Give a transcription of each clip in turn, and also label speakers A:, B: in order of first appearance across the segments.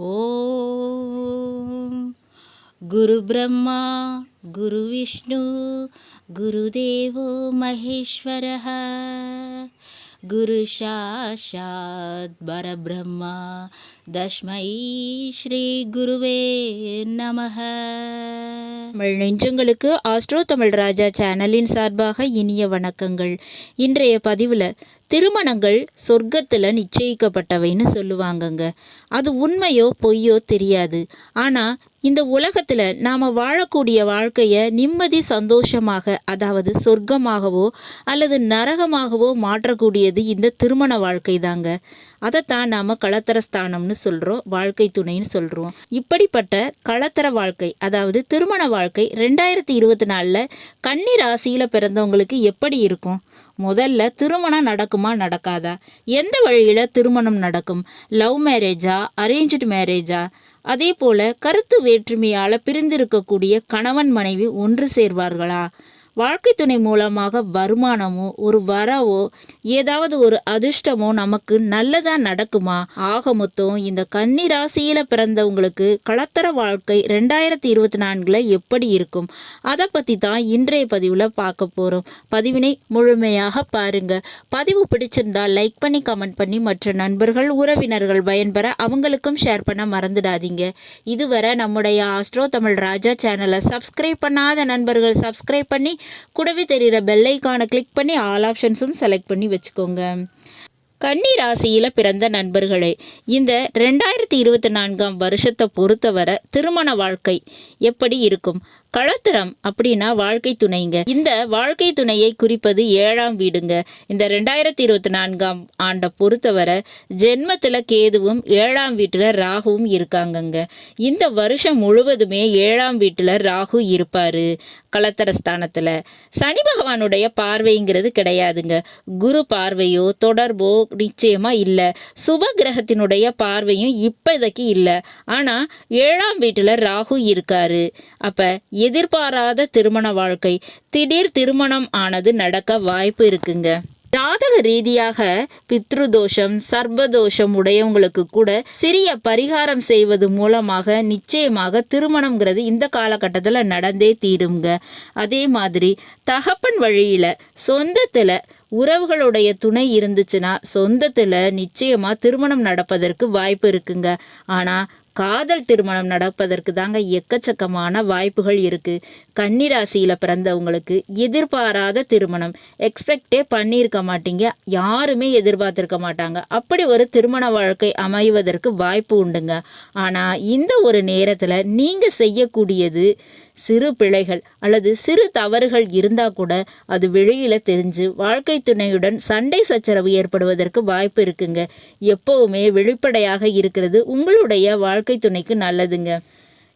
A: ஓம் குரு பிரம்மா குரு விஷ்ணு குருதேவோ மகேஸ்வரः குரு சாட்சாத் பரபிரம்மா தஸ்மை ஸ்ரீ குருவே நமः. தமிழ் நெஞ்சங்களுக்கு ஆஸ்ட்ரோ தமிழ் ராஜா சேனலின் சார்பாக இனிய வணக்கங்கள். இன்றைய பதிவில் திருமணங்கள் சொர்க்கத்தில் நிச்சயிக்கப்பட்டவைன்னு சொல்லுவாங்கங்க. அது உண்மையோ பொய்யோ தெரியாது. ஆனால் இந்த உலகத்தில் நாம் வாழக்கூடிய வாழ்க்கையை நிம்மதி சந்தோஷமாக, அதாவது சொர்க்கமாகவோ அல்லது நரகமாகவோ மாற்றக்கூடியது இந்த திருமண வாழ்க்கை தாங்க. அதைத்தான் நாம் களத்திரஸ்தானம்னு சொல்கிறோம், வாழ்க்கை துணைன்னு சொல்கிறோம். இப்படிப்பட்ட களத்திர வாழ்க்கை, அதாவது திருமண வாழ்க்கை 2024 கன்னி ராசியில் பிறந்தவங்களுக்கு எப்படி இருக்கும்? முதல்ல திருமணம் நடக்குமா நடக்காதா? எந்த வழியில் திருமணம் நடக்கும்? லவ் மேரேஜா, அரேஞ்ச்டு மேரேஜா? அதே போல கருத்து வேற்றுமையால் பிரிந்திருக்கக்கூடிய கணவன் மனைவி ஒன்று சேர்வார்களா? வாழ்க்கை துணை மூலமாக வருமானமோ ஒரு வரவோ ஏதாவது ஒரு அதிர்ஷ்டமோ நமக்கு நல்லதா நடக்குமா? ஆக மொத்தம் இந்த கன்னி ராசியில பிறந்தவங்களுக்கு களத்தர வாழ்க்கை 2024 எப்படி இருக்கும்? அதை பற்றி தான் இன்றைய பதிவில் பார்க்க போகிறோம். பதிவினை முழுமையாக பாருங்க. பதிவு பிடிச்சிருந்தா லைக் பண்ணி கமெண்ட் பண்ணி மற்ற நண்பர்கள் உறவினர்கள் பயன்பெற அவங்களுக்கும் ஷேர் பண்ண மறந்துடாதீங்க. இதுவரை நம்முடைய ஆஸ்ட்ரோ தமிழ் ராஜா சேனலை சப்ஸ்கிரைப் பண்ணாத நண்பர்கள் சப்ஸ்கிரைப் பண்ணி கூடவே தெரிகிற பெல் ஐக்கானை கிளிக் பண்ணி ஆல் ஆப்ஷன்ஸும் செலக்ட் பண்ணி வச்சுக்கோங்க. கன்னி ராசியில் பிறந்த நண்பர்களே, இந்த 2024 வருஷத்தை பொறுத்தவரை திருமண வாழ்க்கை எப்படி இருக்கும்? களத்திரம் அப்படின்னா வாழ்க்கை துணைங்க. இந்த வாழ்க்கை துணையை குறிப்பது 7ஆம் வீடுங்க. இந்த 2024 ஆண்டை பொறுத்தவரை ஜென்மத்தில் கேதுவும் 7ஆம் வீட்டில் ராகுவும் இருக்காங்கங்க. இந்த வருஷம் முழுவதுமே 7ஆம் வீட்டில் ராகு இருப்பார். களத்திரஸ்தானத்தில் சனி பகவானுடைய பார்வைங்கிறது கிடையாதுங்க. குரு பார்வையோ தொடர்போ நிச்சயமாக இல்லை. சுப கிரகத்தினுடைய பார்வையும் இப்போதைக்கு இல்லை. ஆனால் 7ஆம் வீட்டில் ராகு இருக்காரு. அப்போ எதிர்பாராத திருமண வாழ்க்கை, திடீர் திருமணம் ஆனது நடக்க வாய்ப்பு இருக்குங்க. ஜாதக ரீதியாக பித்ருதோஷம் சர்பதோஷம் உடையவங்களுக்கு கூட சிறிய பரிகாரம் செய்வது மூலமாக நிச்சயமாக திருமணம்ங்கிறது இந்த காலகட்டத்தில் நடந்தே தீருங்க. அதே மாதிரி தகப்பன் வழியில் சொந்தத்தில் உறவுகளுடைய துணை இருந்துச்சுன்னா சொந்தத்தில் நிச்சயமாக திருமணம் நடப்பதற்கு வாய்ப்பு இருக்குங்க. ஆனால் காதல் திருமணம் நடப்பதற்கு தாங்க எக்கச்சக்கமான வாய்ப்புகள் இருக்குது. கன்னி ராசியில் பிறந்தவங்களுக்கு எதிர்பாராத திருமணம் எக்ஸ்பெக்டே பண்ணியிருக்க மாட்டீங்க, யாருமே எதிர்பார்த்துருக்க மாட்டாங்க. அப்படி ஒரு திருமண வாழ்க்கை அமைவதற்கு வாய்ப்பு உண்டுங்க. ஆனால் இந்த ஒரு நேரத்தில் நீங்கள் செய்யக்கூடியது சிறு பிழைகள் அல்லது சிறு தவறுகள் இருந்தால் கூட அது வெளியில் தெரிஞ்சு வாழ்க்கை துணையுடன் சண்டை சச்சரவு ஏற்படுவதற்கு வாய்ப்பு இருக்குங்க. எப்போவுமே வெளிப்படையாக இருக்கிறது உங்களுடைய வாழ்க்கை துணைக்கு நல்லதுங்க.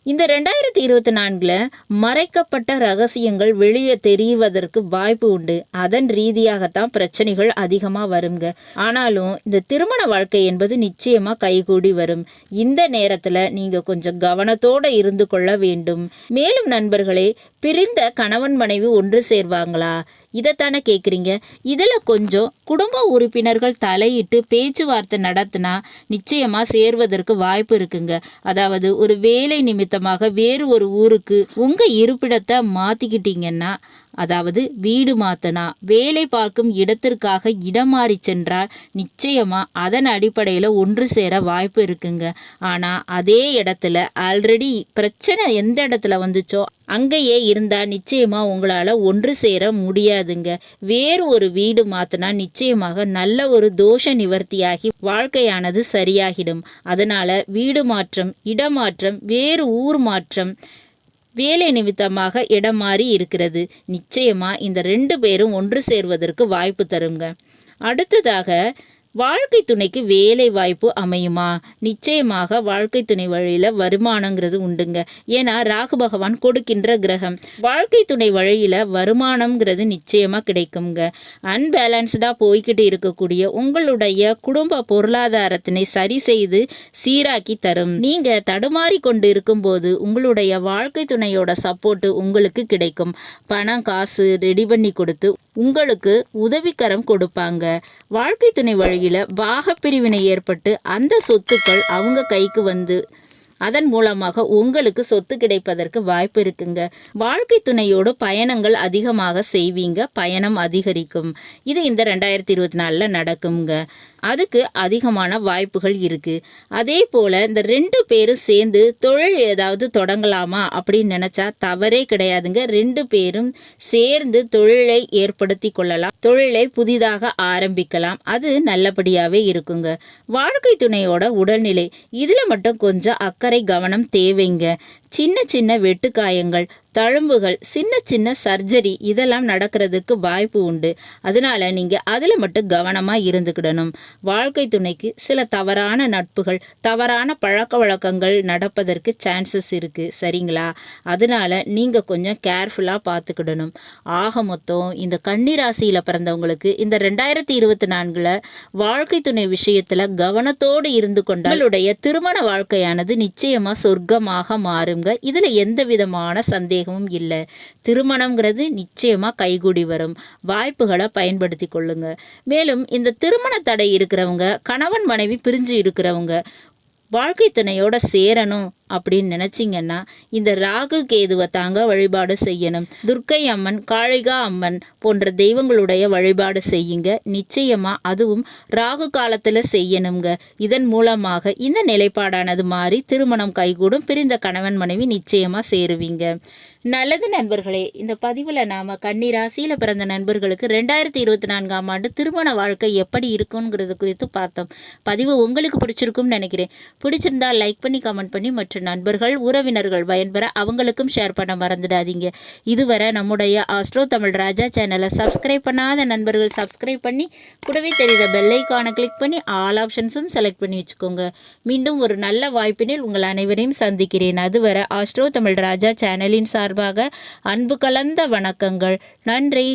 A: இந்த 2024 மறைக்கப்பட்ட ரகசியங்கள் வெளியே தெரிவதற்கு வாய்ப்பு உண்டு. அதன் ரீதியாகத்தான் பிரச்சனைகள் அதிகமாக வருங்க. ஆனாலும் இந்த திருமண வாழ்க்கை என்பது நிச்சயமாக கைகூடி வரும். இந்த நேரத்தில் நீங்கள் கொஞ்சம் கவனத்தோடு இருந்து கொள்ள வேண்டும். மேலும் நண்பர்களே, பிரிந்த கணவன் மனைவி ஒன்று சேர்வாங்களா? இதைத்தானே கேட்குறீங்க. இதில் கொஞ்சம் குடும்ப உறுப்பினர்கள் தலையிட்டு பேச்சுவார்த்தை நடத்தினா நிச்சயமாக சேர்வதற்கு வாய்ப்பு இருக்குங்க. அதாவது ஒரு வேலை நிமித்தமாக வேறு ஒரு ஊருக்கு உங்கள் இருப்பிடத்தை மாற்றிக்கிட்டீங்கன்னா, அதாவது வீடு மாற்றினா, வேலை பார்க்கும் இடத்திற்காக இடம் மாறி சென்றால் நிச்சயமாக அதன் அடிப்படையில் ஒன்று சேர வாய்ப்பு இருக்குங்க. ஆனால் அதே இடத்துல ஆல்ரெடி பிரச்சனை எந்த இடத்துல வந்துச்சோ அங்கேயே இருந்தால் நிச்சயமாக உங்களால் ஒன்று சேர முடியாதுங்க. வேறு ஒரு வீடு மாற்றினா நிச்சயமாக நல்ல ஒரு தோஷ நிவர்த்தியாகி வாழ்க்கையானது சரியாகிடும். அதனால் வீடு மாற்றம், இடமாற்றம், வேறு ஊர் மாற்றம், வேலை நிமித்தமாக இடம் மாறி இருக்கிறது. நிச்சயமாக இந்த 2 பேரும் ஒன்று சேர்வதற்கு வாய்ப்பு தருங்க. அடுத்ததாக வாழ்க்கை துணைக்கு வேலை வாய்ப்பு அமையுமா? நிச்சயமாக வாழ்க்கை துணை வழியில் வருமானங்கிறது உண்டுங்க. ஏன்னா ராகு பகவான் கொடுக்கின்ற கிரகம். வாழ்க்கை துணை வழியில் வருமானம்ங்கிறது நிச்சயமாக கிடைக்குங்க. அன்பேலன்ஸ்டாக போய்கிட்டு இருக்கக்கூடிய உங்களுடைய குடும்ப பொருளாதாரத்தினை சரி செய்து சீராக்கி தரும். நீங்கள் தடுமாறி கொண்டு இருக்கும்போது உங்களுடைய வாழ்க்கை துணையோட சப்போர்ட்டு உங்களுக்கு கிடைக்கும். பணம் காசு ரெடி பண்ணி கொடுத்து உங்களுக்கு உதவிக்கரம் கொடுப்பாங்க. வாழ்க்கை துணை வழி வழியில் பாகப்பிரிவினை ஏற்பட்டு அந்த சொத்துக்கள் அவங்க கைக்கு வந்து அதன் மூலமாக உங்களுக்கு சொத்து கிடைப்பதற்கு வாய்ப்பு இருக்குங்க. வாழ்க்கை துணையோடு பயணங்கள் அதிகமாக செய்வீங்க, பயணம் அதிகரிக்கும். இது இந்த 2024 நடக்குங்க. அதுக்கு அதிகமான வாய்ப்புகள் இருக்கு. அதே போல இந்த 2 பேரும் சேர்ந்து தொழில் ஏதாவது தொடங்கலாமா அப்படின்னு நினைச்சா தவறே கிடையாதுங்க. 2 பேரும் சேர்ந்து தொழிலை ஏற்படுத்தி கொள்ளலாம், தொழிலை புதிதாக ஆரம்பிக்கலாம். அது நல்லபடியாவே இருக்குங்க. வாழ்க்கை துணையோட உடல்நிலை இதுல மட்டும் கொஞ்சம் அக்கறை கவனம் தேவைங்க. சின்ன சின்ன வெட்டுக்காயங்கள், தழும்புகள், சின்ன சின்ன சர்ஜரி இதெல்லாம் நடக்கிறதுக்கு வாய்ப்பு உண்டு. அதனால நீங்கள் அதில் மட்டும் கவனமாக இருந்துக்கிடணும். வாழ்க்கை துணைக்கு சில தவறான நட்புகள், தவறான பழக்க வழக்கங்கள் நடப்பதற்கு சான்சஸ் இருக்குது, சரிங்களா? அதனால நீங்கள் கொஞ்சம் கேர்ஃபுல்லாக பார்த்துக்கிடணும். ஆக மொத்தம் இந்த கன்னி ராசியில் பிறந்தவங்களுக்கு இந்த 2024 வாழ்க்கை துணை விஷயத்தில் கவனத்தோடு இருந்து கொண்டாலுடைய திருமண வாழ்க்கையானது நிச்சயமாக சொர்க்கமாக மாறும். இதுல எந்த விதமான சந்தேகமும் இல்லை. திருமணம்ங்கிறது நிச்சயமா கைகூடி வரும். வாய்ப்புகளை பயன்படுத்தி கொள்ளுங்க. மேலும் இந்த திருமண தடை இருக்கிறவங்க, கணவன் மனைவி பிரிஞ்சு இருக்கிறவங்க வாழ்க்கை துணையோட சேரணும் அப்படின்னு நினச்சிங்கன்னா இந்த ராகு கேதுவை தாங்க வழிபாடு செய்யணும். துர்க்கை அம்மன், காளிகா அம்மன் போன்ற தெய்வங்களுடைய வழிபாடு செய்யுங்க. நிச்சயமாக அதுவும் ராகு காலத்தில் செய்யணுங்க. இதன் மூலமாக இந்த நிலைப்பாடானது மாறி திருமணம் கைகூடும். பிரிந்த கணவன் மனைவி நிச்சயமாக சேருவீங்க. நல்லது நண்பர்களே, இந்த பதிவில் நாம் கன்னி ராசியில் பிறந்த நண்பர்களுக்கு 2024 ஆண்டு திருமண வாழ்க்கை எப்படி இருக்குங்கிறது குறித்து பார்த்தோம். பதிவு உங்களுக்கு பிடிச்சிருக்கும்னு நினைக்கிறேன். பிடிச்சிருந்தா லைக் பண்ணி, கமெண்ட் பண்ணி மற்ற நண்பர்கள், உறவினர்கள் பயன்பெற அவங்களுக்கும் ஷேர் பண்ண மறந்துடாதீங்க. இதுவரை நம்முடைய ஆஸ்ட்ரோ தமிழ் ராஜா சேனலை சப்ஸ்கிரைப் பண்ணாத நண்பர்கள் சப்ஸ்கிரைப் பண்ணி கூடவே தெரியுத பெல் ஐகானை கிளிக் பண்ணி ஆல் ஆப்ஷன்ஸும் செலக்ட் பண்ணி வச்சுக்கோங்க. மீண்டும் ஒரு நல்ல வாய்ப்பினில் உங்கள் அனைவரையும் சந்திக்கிறேன். அதுவரை ஆஸ்ட்ரோ தமிழ் ராஜா சேனலின் சார்பாக அன்பு கலந்த வணக்கங்கள். நன்றி.